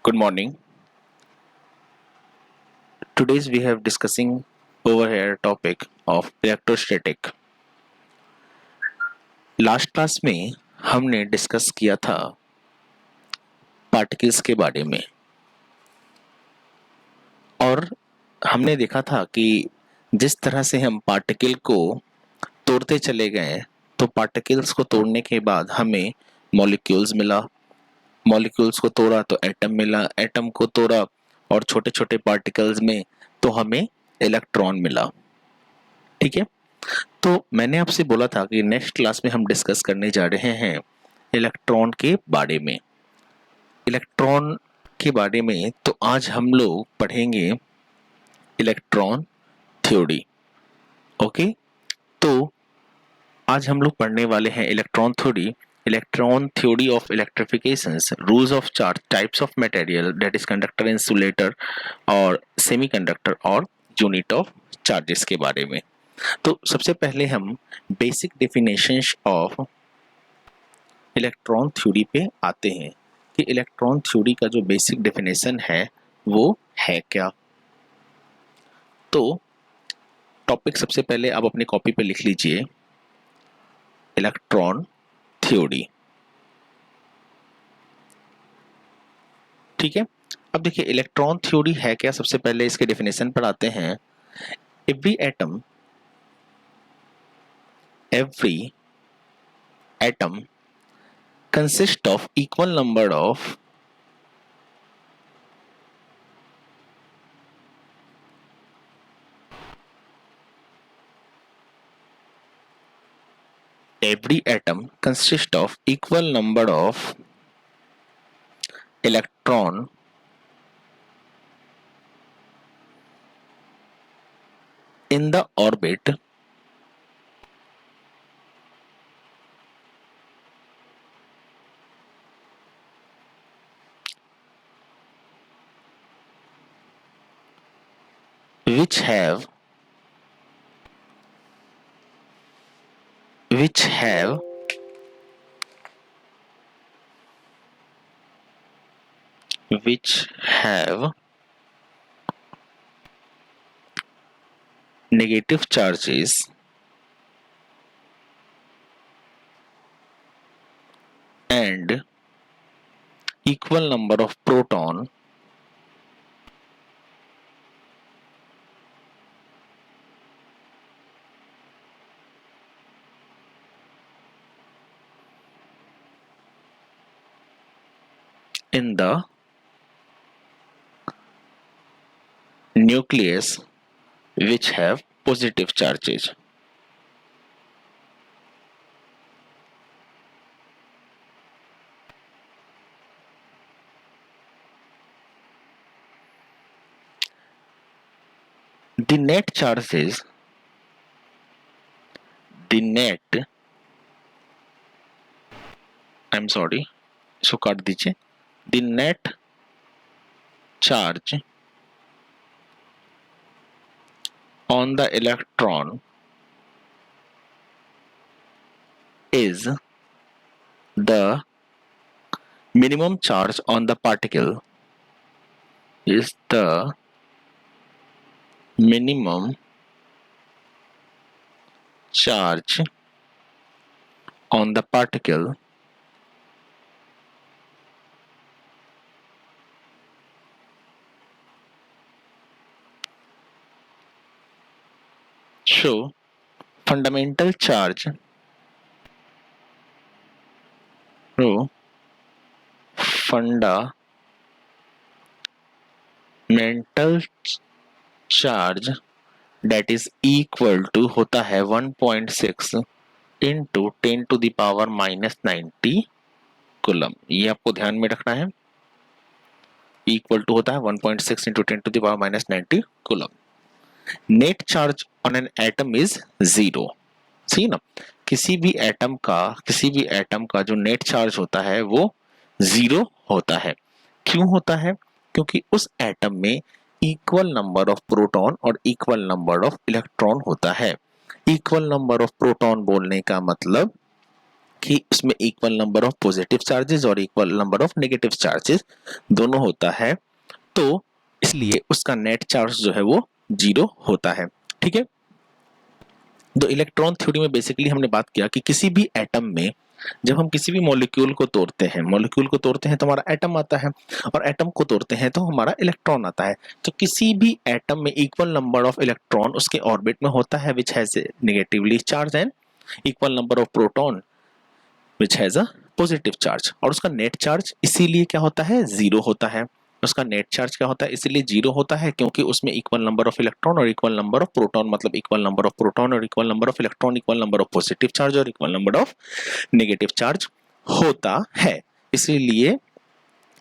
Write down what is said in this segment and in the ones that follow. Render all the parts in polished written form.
Good morning. Today's we have discussing over here topic of electrostatic. Last class में हमने discuss किया था particles के बारे में और हमने देखा था कि जिस तरह से हम पार्टिकल को तोड़ते चले गए तो पार्टिकल्स को तोड़ने के बाद हमें मॉलिक्यूल्स मिला, मॉलिक्यूल्स को तोड़ा तो एटम मिला, एटम को तोड़ा और छोटे छोटे पार्टिकल्स में तो हमें इलेक्ट्रॉन मिला। ठीक है, तो मैंने आपसे बोला था कि नेक्स्ट क्लास में हम डिस्कस करने जा रहे हैं इलेक्ट्रॉन के बारे में। इलेक्ट्रॉन के बारे में तो आज हम लोग पढ़ेंगे इलेक्ट्रॉन थ्योरी। ओके, तो आज हम लोग पढ़ने वाले हैं electron theory of electrifications, rules of charge, types of material that is conductor, insulator और सेमीकंडक्टर और यूनिट ऑफ चार्जेस के बारे में। तो सबसे पहले हम basic definitions of electron theory पे आते हैं कि इलेक्ट्रॉन थ्योरी का जो बेसिक डेफिनेशन है वो है क्या। तो टॉपिक सबसे पहले आप अपनी कॉपी पे लिख लीजिए, इलेक्ट्रॉन थ्योरी। ठीक है, अब देखिए इलेक्ट्रॉन थ्योरी है क्या। सबसे पहले इसके डेफिनेशन पर आते हैं। Every atom consist of equal number of every atom consists of equal number of electron in the orbit which have negative charges and equal number of proton in the nucleus which have positive charges. The net charges, इसको काट दीजिए। The net charge on the electron is the minimum charge on the particle is the minimum charge on the particle show fundamental charge that is equal to होता है 1.6 into 10 to the power minus 90 coulomb. ये आपको ध्यान में रखना है। Equal to होता है 1.6 into 10 to the power minus 90 coulomb. Net charge on an atom is 0। सही ना, किसी भी एटम का जो नेट चार्ज होता है वो 0 होता है। क्यों होता है? क्योंकि उस एटम में इक्वल नंबर ऑफ प्रोटॉन और इक्वल नंबर ऑफ इलेक्ट्रॉन होता है। इक्वल नंबर ऑफ प्रोटॉन बोलने का मतलब कि इसमें equal number of positive charges और equal number of negative charges दोनों होता है, तो इसलिए उसका नेट चार्ज जो है वो 0 होता है। ठीक है, तो इलेक्ट्रॉन थ्योरी में बेसिकली हमने बात किया कि किसी भी एटम में जब हम किसी भी मॉलिक्यूल को तोड़ते हैं तो हमारा एटम आता है, और एटम को तोड़ते हैं तो हमारा इलेक्ट्रॉन आता है। तो किसी भी एटम में इक्वल नंबर ऑफ इलेक्ट्रॉन उसके ऑर्बिट में होता है which has negatively charge, and equal number of proton which has a positive charge. और उसका नेट चार्ज इसीलिए क्या होता है, 0 होता है। उसका नेट चार्ज क्या होता है, इसलिए 0 होता है क्योंकि उसमें इक्वल नंबर ऑफ इलेक्ट्रॉन और इक्वल नंबर ऑफ प्रोटॉन, मतलब इक्वल नंबर ऑफ प्रोटॉन और equal number of electron, equal number of positive charge और equal number of negative charge होता है। इसीलिए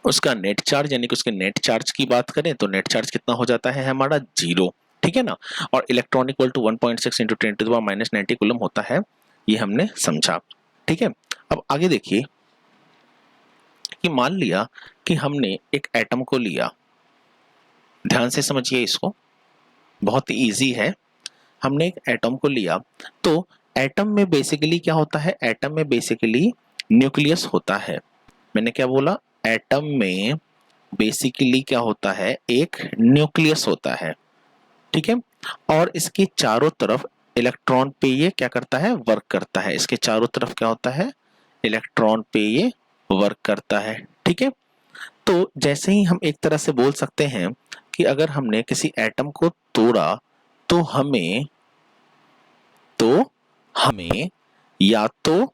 उसका नेट चार्ज, यानी कि उसके नेट चार्ज की बात करें तो नेट चार्ज कितना हो जाता है हमारा, 0। ठीक है ना, और electron equal to 1.6 into 10⁻⁻90 coulomb होता है, ये हमने समझा। ठीक है, अब आगे देखिए कि मान लिया कि हमने एक एटम को लिया, ध्यान से समझिए इसको, बहुत ही इजी है। हमने एक एटम को लिया, तो एटम में बेसिकली क्या होता है, एटम में बेसिकली न्यूक्लियस होता है। मैंने क्या बोला, एटम में बेसिकली क्या होता है, एक न्यूक्लियस होता है। ठीक है, और इसके चारों तरफ इलेक्ट्रॉन पे ये क्या करता है, वर्क करता है। इसके चारों तरफ क्या होता है, इलेक्ट्रॉन पे ये वर्क करता है। ठीक है, तो जैसे ही हम एक तरह से बोल सकते हैं कि अगर हमने किसी एटम को तोड़ा तो हमें या तो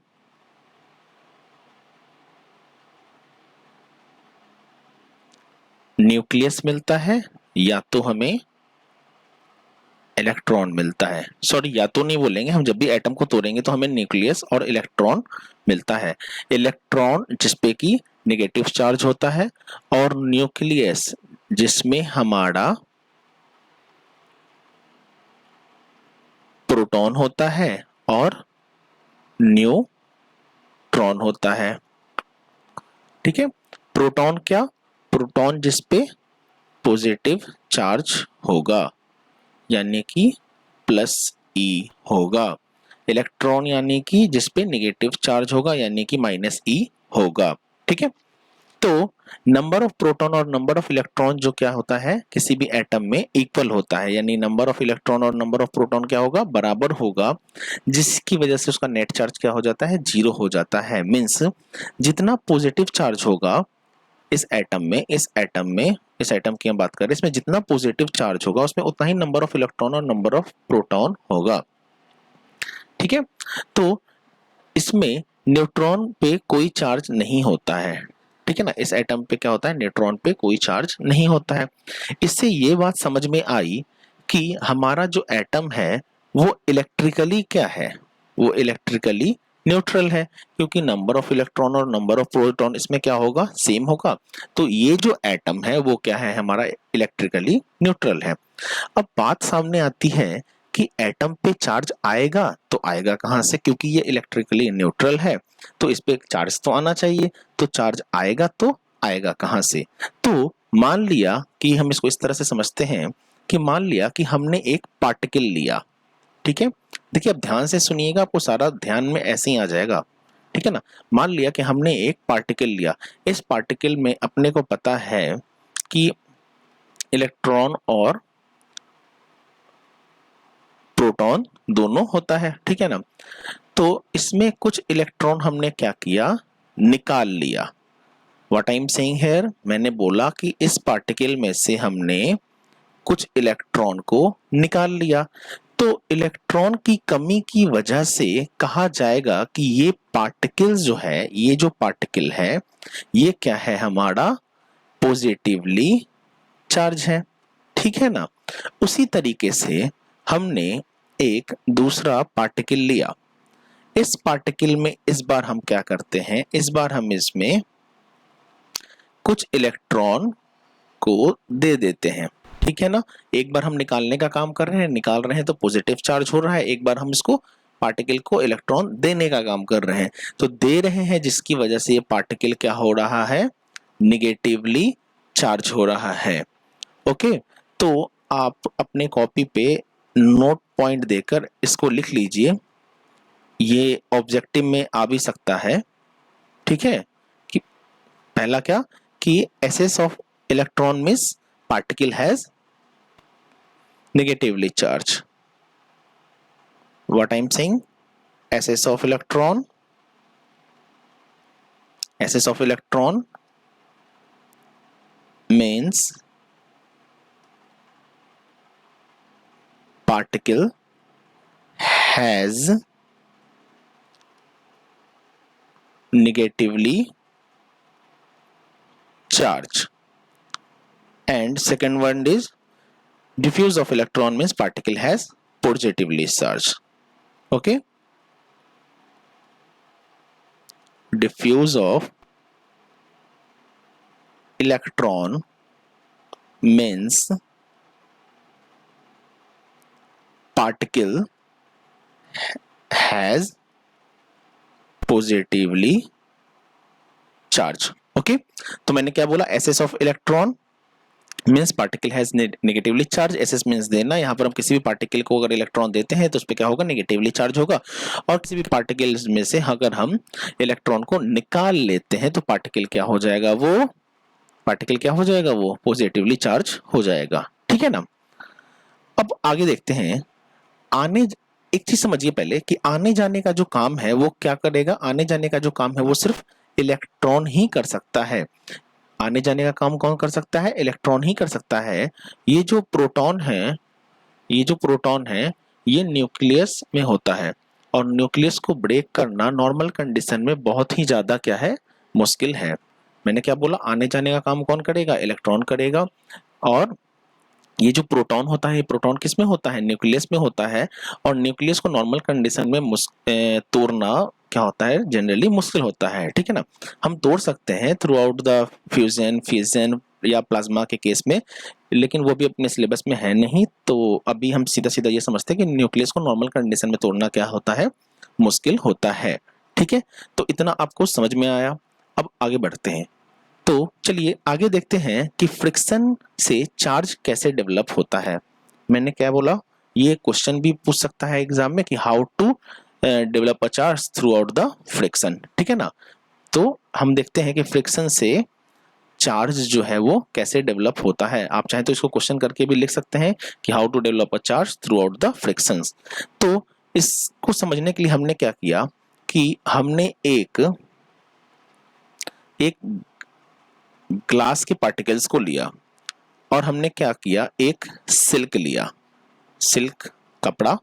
न्यूक्लियस मिलता है या तो हमें इलेक्ट्रॉन मिलता है। सॉरी, या तो नहीं बोलेंगे हम, जब भी एटम को तोड़ेंगे तो हमें न्यूक्लियस और इलेक्ट्रॉन मिलता है। इलेक्ट्रॉन जिसपे की नेगेटिव चार्ज होता है, और न्यूक्लियस जिसमें हमारा प्रोटॉन होता है और न्यूट्रॉन होता है। ठीक है, प्रोटॉन क्या, प्रोटॉन जिसपे पॉजिटिव चार्ज होगा यानी कि प्लस ई होगा, इलेक्ट्रॉन यानी कि जिसपे नेगेटिव चार्ज होगा यानी कि माइनस ई होगा। ठीक है, तो नंबर ऑफ प्रोटॉन और नंबर ऑफ इलेक्ट्रॉन जो क्या होता है किसी भी एटम में इक्वल होता है, यानी नंबर ऑफ इलेक्ट्रॉन और नंबर ऑफ प्रोटॉन क्या होगा, बराबर होगा, जिसकी वजह से उसका नेट चार्ज क्या हो जाता है, 0 हो जाता है। मीन्स जितना पॉजिटिव चार्ज होगा इस एटम की हम बात करें, इसमें जितना पॉजिटिव चार्ज होगा उसमें उतना ही नंबर ऑफ इलेक्ट्रॉन और नंबर ऑफ प्रोटॉन होगा। ठीक है, तो इसमें न्यूट्रॉन पे कोई चार्ज नहीं होता है। ठीक है ना, इस एटम पे क्या होता है, न्यूट्रॉन पे कोई चार्ज नहीं होता है। इससे ये बात समझ में आई कि हमारा जो एटम है वो इलेक्ट्रिकली क्या है, वो इलेक्ट्रिकली न्यूट्रल है, क्योंकि नंबर ऑफ इलेक्ट्रॉन और नंबर ऑफ प्रोटॉन इसमें क्या होगा, सेम होगा। तो ये जो एटम है वो क्या है, हमारा इलेक्ट्रिकली न्यूट्रल है। अब बात सामने आती है कि एटम पे चार्ज आएगा तो आएगा कहां से, क्योंकि ये इलेक्ट्रिकली न्यूट्रल है तो इस पे चार्ज तो आना चाहिए। तो चार्ज आएगा तो आएगा कहां से, तो मान लिया कि हम इसको इस तरह से समझते हैं कि मान लिया कि हमने एक पार्टिकल लिया। ठीक है, देखिए अब ध्यान से सुनिएगा, आपको सारा ध्यान में ऐसे ही आ जाएगा। ठीक है ना, मान लिया कि हमने एक पार्टिकल लिया, इस पार्टिकल में अपने को पता है कि इलेक्ट्रॉन और प्रोटॉन दोनों होता है। ठीक है ना, तो इसमें कुछ इलेक्ट्रॉन हमने क्या किया, निकाल लिया। What I am saying here, मैंने बोला कि इस पार्टिकल में से हमने कुछ इलेक्ट्रॉन को निकाल लिया, तो इलेक्ट्रॉन की कमी की वजह से कहा जाएगा कि ये पार्टिकल जो है, ये जो पार्टिकल है ये क्या है, हमारा पॉजिटिवली चार्ज है। ठीक है ना, उसी तरीके से हमने एक दूसरा पार्टिकल लिया, इस पार्टिकल में इस बार हम क्या करते हैं, इस बार हम इसमें कुछ इलेक्ट्रॉन को दे देते हैं। ठीक है ना, एक बार हम निकालने का काम कर रहे हैं, निकाल रहे हैं तो पॉजिटिव चार्ज हो रहा है, एक बार हम इसको पार्टिकल को इलेक्ट्रॉन देने का काम कर रहे हैं, तो दे रहे हैं जिसकी वजह से ये पार्टिकल क्या हो रहा है, निगेटिवली चार्ज हो रहा है। ओके, तो आप अपने कॉपी पे नोट पॉइंट देकर इसको लिख लीजिए ये ऑब्जेक्टिव में आ भी सकता है, ठीक है, कि पहला क्या कि excess of electron means particle has negatively charged. What I'm saying, SS of electron means particle has negatively charge, and second one is diffuse of electron means particle has positively charge. Okay, diffuse of electron means particle has positively charge. Okay तो मैंने क्या बोला, SS of electron means particle has negatively charge, SS means देना, यहाँ पर हम किसी भी पार्टिकल को अगर इलेक्ट्रॉन देते हैं तो उस पर क्या होगा, नेगेटिवली चार्ज होगा, और किसी भी पार्टिकल में से अगर हम इलेक्ट्रॉन को निकाल लेते हैं तो पार्टिकल क्या हो जाएगा, वो पॉजिटिवली चार्ज हो जाएगा, ठीक है ना। अब आगे देखते हैं, एक चीज समझिए पहले कि आने जाने का जो काम है वो क्या करेगा, आने जाने का जो काम है वो सिर्फ इलेक्ट्रॉन ही कर सकता है। आने जाने का काम कौन कर सकता है, इलेक्ट्रॉन ही कर सकता है। ये जो प्रोटॉन है ये न्यूक्लियस में होता है, और न्यूक्लियस को ब्रेक करना नॉर्मल कंडीशन में बहुत ही ज्यादा क्या है, मुश्किल है। मैंने क्या बोला, आने जाने का काम कौन करेगा, इलेक्ट्रॉन करेगा, और ये जो प्रोटॉन होता है, ये प्रोटॉन किस में होता है, न्यूक्लियस में होता है, और न्यूक्लियस को नॉर्मल कंडीशन में तोड़ना क्या होता है, जनरली मुश्किल होता है, ठीक है ना। हम तोड़ सकते हैं थ्रू आउट द फ्यूजन या प्लाज्मा के केस में, लेकिन वो भी अपने सिलेबस में है नहीं, तो अभी हम सीधा सीधा ये समझते हैं कि न्यूक्लियस को नॉर्मल कंडीशन में तोड़ना क्या होता है, मुश्किल होता है, ठीक है। तो इतना आपको समझ में आया। अब आगे बढ़ते हैं, तो चलिए आगे देखते हैं कि फ्रिक्शन से चार्ज कैसे डेवलप होता है। मैंने क्या बोला, ये क्वेश्चन भी पूछ सकता है एग्जाम में कि how to develop a charge throughout the friction, ठीक है ना। तो हम देखते हैं कि फ्रिक्शन से चार्ज जो है वो कैसे डेवलप होता है। आप चाहे तो इसको क्वेश्चन करके भी लिख सकते हैं कि how to develop a charge throughout the frictions. तो इसको समझने के लिए हमने क्या किया कि हमने एक ग्लास के पार्टिकल्स को लिया, और हमने क्या किया, एक सिल्क लिया, सिल्क कपड़ा,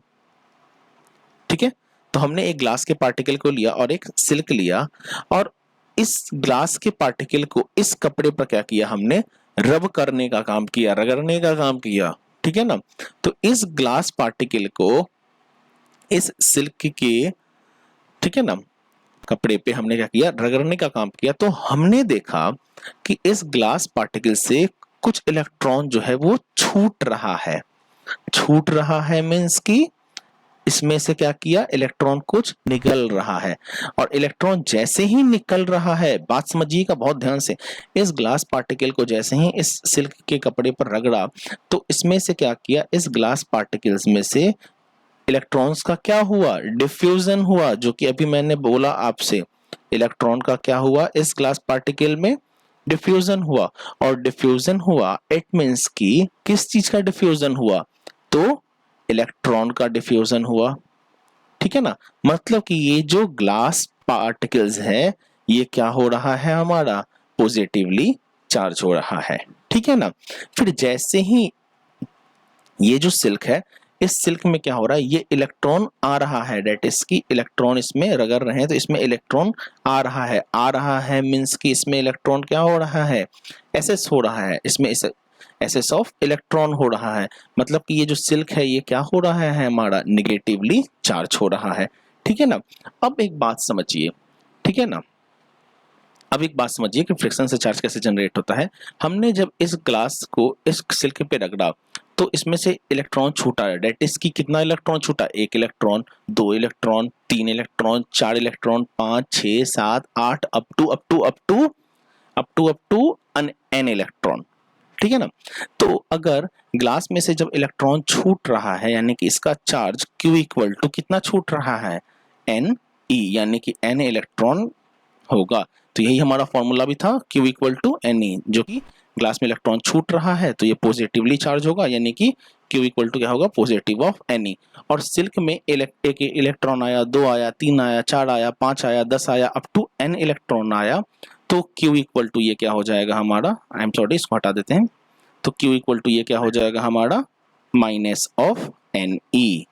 ठीक है। तो हमने एक ग्लास के पार्टिकल को लिया और एक सिल्क लिया, और इस ग्लास के पार्टिकल को इस कपड़े पर क्या किया, हमने रब करने का काम किया, रगड़ने का काम किया, ठीक है ना। तो इस ग्लास पार्टिकल को इस सिल्क के, ठीक है ना, कपड़े पे हमने क्या किया, रगड़ने का काम किया। तो हमने देखा कि इस ग्लास पार्टिकल से कुछ इलेक्ट्रॉन जो है वो छूट रहा है मीन्स कि इसमें से क्या किया, इलेक्ट्रॉन कुछ निकल रहा है, और इलेक्ट्रॉन जैसे ही निकल रहा है, बात समझिएगा बहुत ध्यान से, इस ग्लास पार्टिकल को जैसे ही इस सिल्क के कपड़े पर रगड़ा, तो इसमें से क्या किया, इस ग्लास पार्टिकल्स में से इलेक्ट्रॉन्स का क्या हुआ, डिफ्यूजन हुआ, जो कि अभी मैंने बोला आपसे, इलेक्ट्रॉन का क्या हुआ, इस ग्लास पार्टिकल में डिफ्यूजन हुआ, और डिफ्यूजन हुआ इट मींस कि किस चीज का डिफ्यूजन हुआ, तो इलेक्ट्रॉन का डिफ्यूजन हुआ, ठीक है ना। मतलब कि ये जो ग्लास पार्टिकल्स है ये क्या हो रहा है, हमारा पॉजिटिवली चार्ज हो रहा है, ठीक है ना। फिर जैसे ही ये जो सिल्क है, इस सिल्क में क्या हो रहा है, ये इलेक्ट्रॉन आ रहा है, डेट इज की इलेक्ट्रॉन इसमें रगड़ रहे हैं, तो इसमें इलेक्ट्रॉन आ रहा है मींस कि इसमें इलेक्ट्रॉन क्या हो रहा है, एसेस हो रहा है, इसमें एसेस ऑफ इलेक्ट्रॉन हो रहा है। मतलब कि ये जो सिल्क है ये क्या हो रहा है, हमारा निगेटिवली चार्ज हो रहा है, ठीक है ना। अब एक बात समझिए, ठीक है ना, अब एक बात समझिए कि फ्रिक्शन से चार्ज कैसे जनरेट होता है। हमने जब इस ग्लास को इस सिल्क पे रगड़ा तो इसमें से इलेक्ट्रॉन छूटा है, डेट इज की कितना इलेक्ट्रॉन छूटा, 1 electron, 2 electron, 3 electron, 4 electron, 5, 6, 7, 8 up to n electron, ठीक है ना। तो अगर ग्लास में से जब इलेक्ट्रॉन छूट रहा है, यानी कि इसका चार्ज Q इक्वल टू कितना छूट रहा है, एन ई, यानी कि एन इलेक्ट्रॉन होगा। तो यही हमारा फॉर्मूला भी था, Q equal to n e, जो कि ग्लास में इलेक्ट्रॉन छूट रहा है तो ये पॉजिटिवली चार्ज होगा, यानी कि Q इक्वल टू क्या होगा, पॉजिटिव ऑफ एन ई। और सिल्क में एक इलेक्ट्रॉन आया, 2 आया, 3 आया, 4 आया, 5 आया, 10 आया, अप टू n इलेक्ट्रॉन आया, तो Q इक्वल टू ये क्या हो जाएगा हमारा, आई एम सॉरी इसको हटा देते हैं, तो Q इक्वल टू ये क्या हो जाएगा हमारा, माइनस ऑफ एन ई।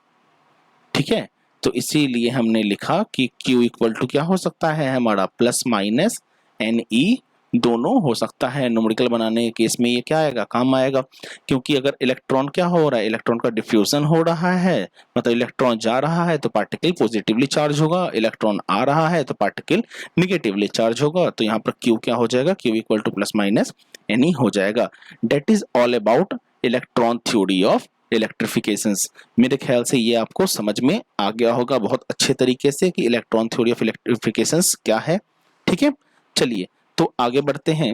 ठीक है, तो इसीलिए हमने लिखा कि Q इक्वल टू क्या हो सकता है हमारा, प्लस माइनस एन ई दोनों हो सकता है। न्यूमेरिकल बनाने के केस में ये क्या आएगा, काम आएगा, क्योंकि अगर इलेक्ट्रॉन क्या हो रहा है, इलेक्ट्रॉन का डिफ्यूजन हो रहा है, मतलब इलेक्ट्रॉन जा रहा है तो पार्टिकल पॉजिटिवली चार्ज होगा, इलेक्ट्रॉन आ रहा है तो पार्टिकल निगेटिवली चार्ज होगा। तो यहाँ पर Q क्या हो जाएगा, Q equal to plus minus n e हो जाएगा। That is all about electron theory of electrifications. मेरे ख्याल से ये आपको समझ में आ गया होगा बहुत अच्छे तरीके से कि इलेक्ट्रॉन थ्योरी ऑफ इलेक्ट्रिफिकेशंस क्या है। ठीक है, चलिए तो आगे बढ़ते हैं।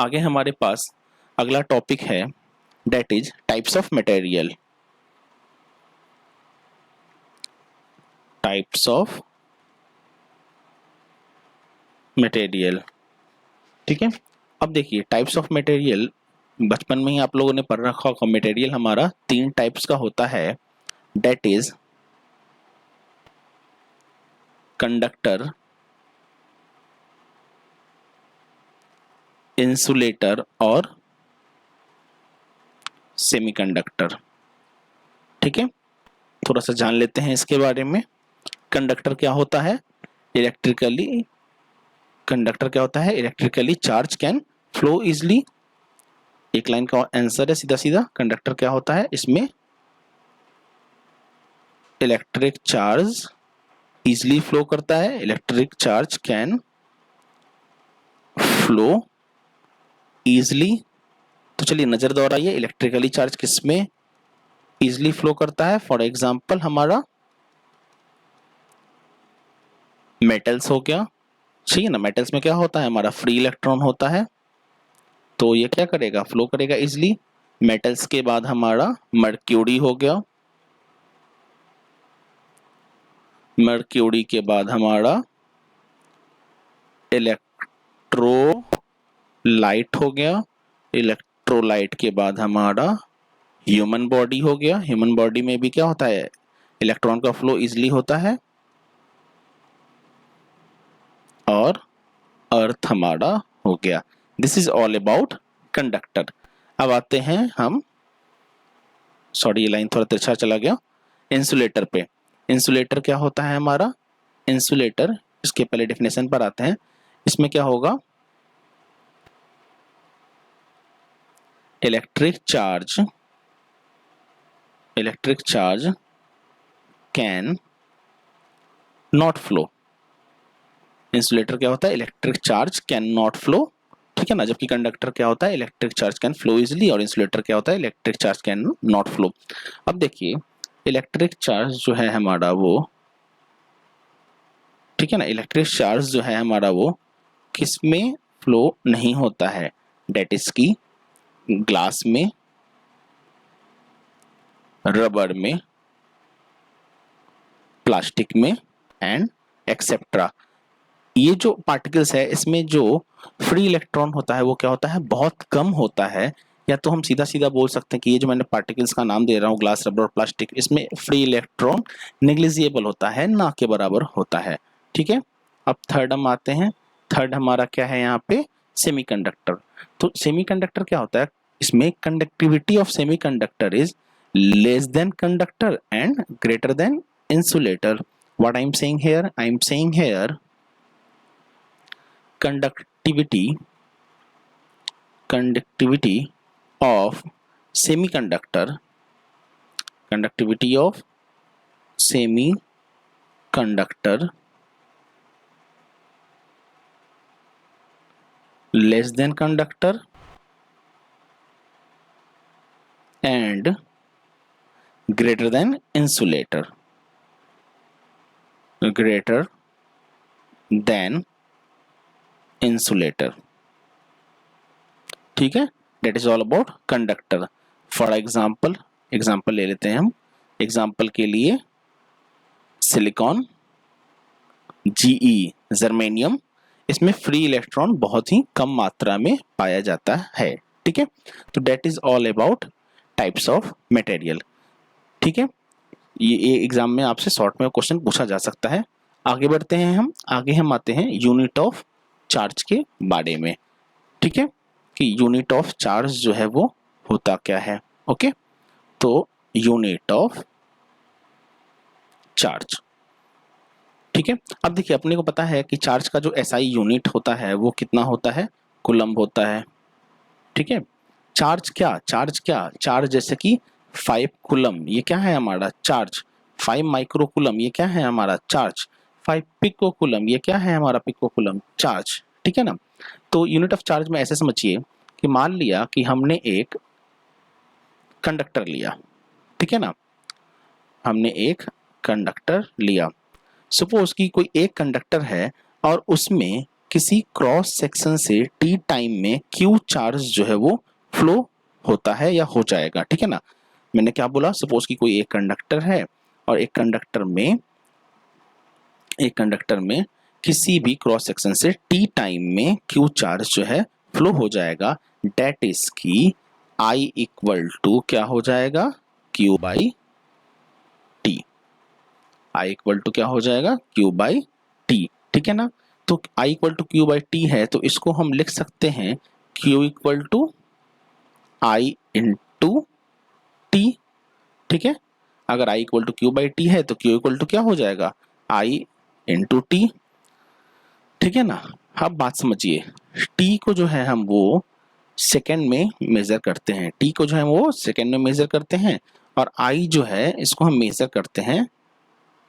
आगे हमारे पास अगला टॉपिक है, that is types of material. Types of material. ठीक है, अब देखिए टाइप्स ऑफ मटेरियल, बचपन में ही आप लोगों ने पढ़ रखा होगा, मटेरियल हमारा 3 टाइप्स का होता है, डेट इज कंडक्टर, इंसुलेटर और सेमीकंडक्टर। ठीक है, थोड़ा सा जान लेते हैं इसके बारे में। कंडक्टर क्या होता है, इलेक्ट्रिकली, कंडक्टर क्या होता है, electrically charge can flow easily. एक लाइन का आंसर है सीधा सीधा, कंडक्टर क्या होता है, इसमें इलेक्ट्रिक चार्ज इजली फ्लो करता है, electric charge can flow easily. तो चलिए नजर दोहराइए, इलेक्ट्रिकली चार्ज किसमें इजली फ्लो करता है, फॉर एग्जांपल हमारा मेटल्स हो गया, ठीक है ना, मेटल्स में क्या होता है हमारा फ्री इलेक्ट्रॉन होता है, तो ये क्या करेगा, फ्लो करेगा इजली। मेटल्स के बाद हमारा मर्क्यूरी हो गया, मर्क्यूरी के बाद हमारा इलेक्ट्रोलाइट हो गया, इलेक्ट्रोलाइट के बाद हमारा ह्यूमन बॉडी हो गया। ह्यूमन बॉडी में भी क्या होता है, इलेक्ट्रॉन का फ्लो इजली होता है। और अर्थ हमारा हो गया। This is all about conductor. अब आते हैं हम, सॉरी ये लाइन थोड़ा तिरछा चला गया, इंसुलेटर पे। इंसुलेटर क्या होता है हमारा, इंसुलेटर, इसके पहले डेफिनेशन पर आते हैं। इसमें क्या होगा, electric charge can not flow. Insulator क्या होता है, electric charge can not flow, ठीक है ना, जबकि कंडक्टर क्या होता है, electric charge can flow easily, और इंसुलेटर क्या होता है, electric charge can not flow. अब देखिए इलेक्ट्रिक चार्ज जो है हमारा वो, ठीक है ना, इलेक्ट्रिक चार्ज जो है हमारा वो किस में फ्लो नहीं होता है, डेट इज की ग्लास में, रबर में, प्लास्टिक में एंड एक्सेट्रा। ये जो पार्टिकल्स है इसमें जो फ्री इलेक्ट्रॉन होता है वो क्या होता है, बहुत कम होता है। या तो हम सीधा सीधा बोल सकते हैं कि ये जो मैंने पार्टिकल्स का नाम दे रहा हूँ, ग्लास, रबर और प्लास्टिक, इसमें फ्री इलेक्ट्रॉन नेग्लिजिबल होता है, ना के बराबर होता है। ठीक है, अब थर्ड हम आते हैं। थर्ड हमारा क्या है यहाँ पे, सेमीकंडक्टर। तो सेमीकंडक्टर क्या होता है, इसमें conductivity of semiconductor is less than conductor and greater than insulator. What I'm saying here, I'm saying here conductivity of semiconductor, less than conductor and greater than insulator, greater than insulator। ठीक है, that is all about conductor। for example ले लेते हैं हम, example के लिए silicon, Ge germanium, इसमें free electron बहुत ही कम मात्रा में पाया जाता है। ठीक है, तो that is all about types of material. ठीक है, ये एग्जाम में आपसे शॉर्ट में क्वेश्चन पूछा जा सकता है। आगे बढ़ते हैं हम आते हैं यूनिट ऑफ चार्ज के बारे में। ठीक है, कि यूनिट ऑफ चार्ज जो है वो होता क्या है। ओके, तो यूनिट ऑफ चार्ज, ठीक है। अब देखिए, अपने को पता है कि चार्ज का जो एसआई यूनिट होता है वो कितना होता है, कूलम्ब होता है। ठीक है, चार्ज जैसे कि 5 कूलम्ब, ये क्या है हमारा चार्ज। 5 माइक्रो कूलम्ब, ये क्या है हमारा चार्ज। 5 पिको कूलम्ब, ये क्या है हमारा पिको कूलम्ब, चार्ज। ठीक है ना, तो यूनिट ऑफ चार्ज में ऐसे समझिए कि मान लिया कि हमने एक कंडक्टर लिया। ठीक है ना, हमने एक कंडक्टर लिया। सपोज कि कोई एक कंडक्टर है और उसमें किसी क्रॉस सेक्शन से टी टाइम में क्यू चार्ज जो है वो फ्लो होता है या हो जाएगा। ठीक है ना, मैंने क्या बोला, सपोज कि कोई एक कंडक्टर है और एक कंडक्टर में किसी भी क्रॉस सेक्शन से टी टाइम में क्यू चार्ज जो है फ्लो हो जाएगा। डेट इज की आई इक्वल टू क्या हो जाएगा, Q by t. I equal to क्या हो जाएगा, क्यू बाई टी। ठीक है ना, तो I equal to Q by T है, तो इसको हम लिख सकते हैं Q equal to I into T. ठीक है, अगर I equal to Q by T है तो क्यू इक्वल टू क्या हो जाएगा, आई इंटू टी। ठीक है ना, अब बात समझिए, टी को जो है हम वो सेकेंड में मेजर करते हैं, टी को जो है वो सेकेंड में मेजर करते हैं, और आई जो है इसको हम मेजर करते हैं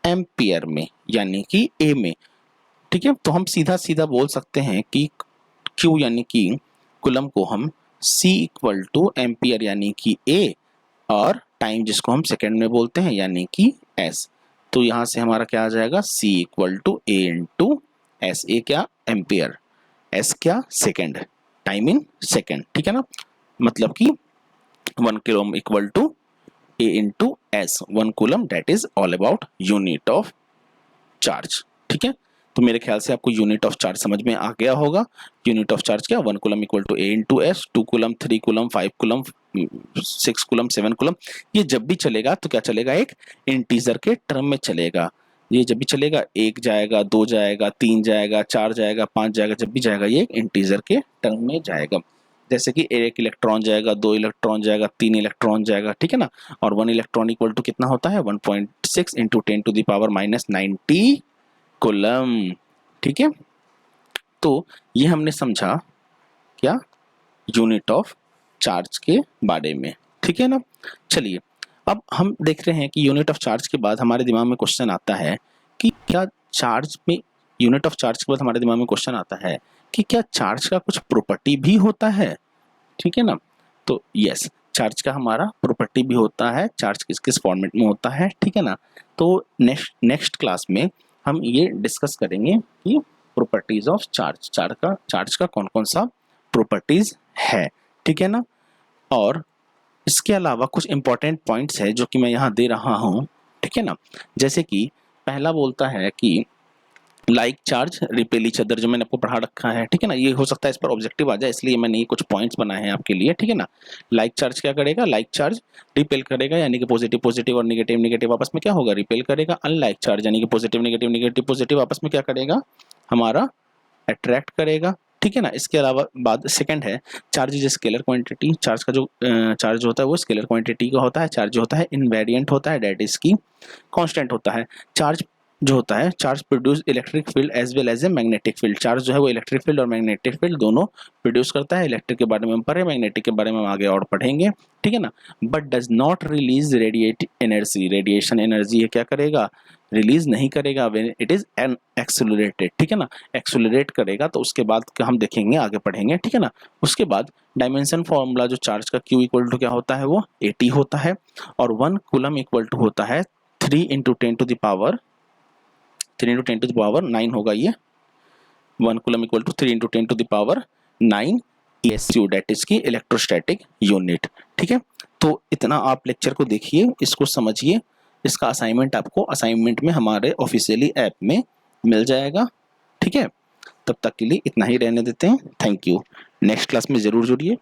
एम्पियर में, यानी कि ए में। ठीक है, तो हम सीधा सीधा बोल सकते हैं कि Q यानी कि कूलम को हम C इक्वल टू एम्पियर यानी कि A, और टाइम जिसको हम सेकेंड में बोलते हैं यानी कि S। तो यहाँ से हमारा क्या आ जाएगा, C equal to A into S. A क्या, एम्पियर, S क्या, सेकेंड, टाइम इन सेकेंड। ठीक है ना, मतलब कि 1 coulomb equal to A into S, 1 coulomb, that is all about unit of charge. ठीक है, तो मेरे ख्याल से आपको यूनिट ऑफ चार्ज समझ में आ गया होगा। यूनिट ऑफ चार्ज क्या, 1 coulomb equal to A into S, 2 coulomb, 3 coulomb, 5 coulomb, 6 coulomb, 7 coulomb. ये जब भी चलेगा तो क्या चलेगा, एक इंटीजर के टर्म में चलेगा। ये जब भी चलेगा, 1 जाएगा, 2 जाएगा, 3 जाएगा, 4 जाएगा, 5 जाएगा, जब भी जाएगा ये एक इंटीजर के टर्म में जाएगा। जैसे कि 1 इलेक्ट्रॉन जाएगा, 2 इलेक्ट्रॉन जाएगा, 3 इलेक्ट्रॉन जाएगा। ठीक है ना, और 1 इलेक्ट्रॉन इक्वल टू कितना होता है, 1.6 into 10 to the power minus 90 coulomb. ठीक है, तो ये हमने समझा क्या, यूनिट ऑफ चार्ज के बारे में। ठीक है ना, चलिए अब हम देख रहे हैं कि यूनिट ऑफ चार्ज के बाद हमारे दिमाग में क्वेश्चन आता है कि क्या चार्ज में, यूनिट ऑफ चार्ज के बाद हमारे दिमाग में क्वेश्चन आता है कि क्या चार्ज का कुछ प्रॉपर्टी भी होता है। ठीक है ना, तो यस, चार्ज का हमारा प्रॉपर्टी भी होता है, चार्ज किस किस फॉर्मेट में होता है। ठीक है ना, तो नेक्स्ट क्लास में हम ये डिस्कस करेंगे कि प्रॉपर्टीज ऑफ चार्ज का कौन कौन सा प्रॉपर्टीज है। ठीक है ना, और इसके अलावा कुछ इंपॉर्टेंट पॉइंट्स है जो कि मैं यहाँ दे रहा हूँ। ठीक है ना, जैसे कि पहला बोलता है कि like charge repel each other, जो मैंने आपको पढ़ा रखा है। ठीक है ना, ये हो सकता है इस पर ऑब्जेक्टिव आ जाए, इसलिए मैंने ये कुछ पॉइंट्स बनाए हैं आपके लिए। ठीक है ना, लाइक चार्ज क्या करेगा, लाइक चार्ज रिपेल करेगा, यानी कि पॉजिटिव पॉजिटिव और नेगेटिव नेगेटिव आपस में क्या होगा, रिपेल करेगा। अनलाइक चार्ज यानी कि पॉजिटिव नेगेटिव नेगेटिव पॉजिटिव आपस में क्या करेगा, हमारा अट्रैक्ट करेगा। ठीक है ना, इसके अलावा बाद सेकंड है charge is scalar quantity. Charge का जो चार्ज होता है वो स्केलर क्वांटिटी का होता है। चार्ज जो होता है इनवेरिएंट होता है, डेट इज की कांस्टेंट होता है। चार्ज जो होता है, charge produce electric field as well as a magnetic field. Charge जो है वो इलेक्ट्रिक फील्ड और मैग्नेटिक फील्ड दोनों प्रोड्यूस करता है। इलेक्ट्रिक के बारे में हम पढ़े, मैग्नेटिक के बारे में हम आगे और पढ़ेंगे। ठीक है ना, but does not release radiate energy. Radiation energy ये क्या करेगा, रिलीज नहीं करेगा when it is an accelerated. ठीक है ना, एक्सेलरेट करेगा तो उसके बाद हम देखेंगे, आगे पढ़ेंगे। ठीक है ना, उसके बाद डायमेंशन फॉर्मूला जो चार्ज का Q इक्वल टू क्या होता है, वो 80 होता है, और 1 कूलम इक्वल टू होता है 3 इंटू 10 टू द पावर 9 होगा। ये 1 coulomb equal to 3 into 10 to the power 9 ESU, that is की इलेक्ट्रोस्टैटिक यूनिट। ठीक है, तो इतना आप लेक्चर को देखिए, इसको समझिए। इसका असाइनमेंट आपको असाइनमेंट में हमारे ऑफिशियली ऐप में मिल जाएगा। ठीक है, तब तक के लिए इतना ही रहने देते हैं। Thank you. नेक्स्ट क्लास में ज़रूर जुड़िए।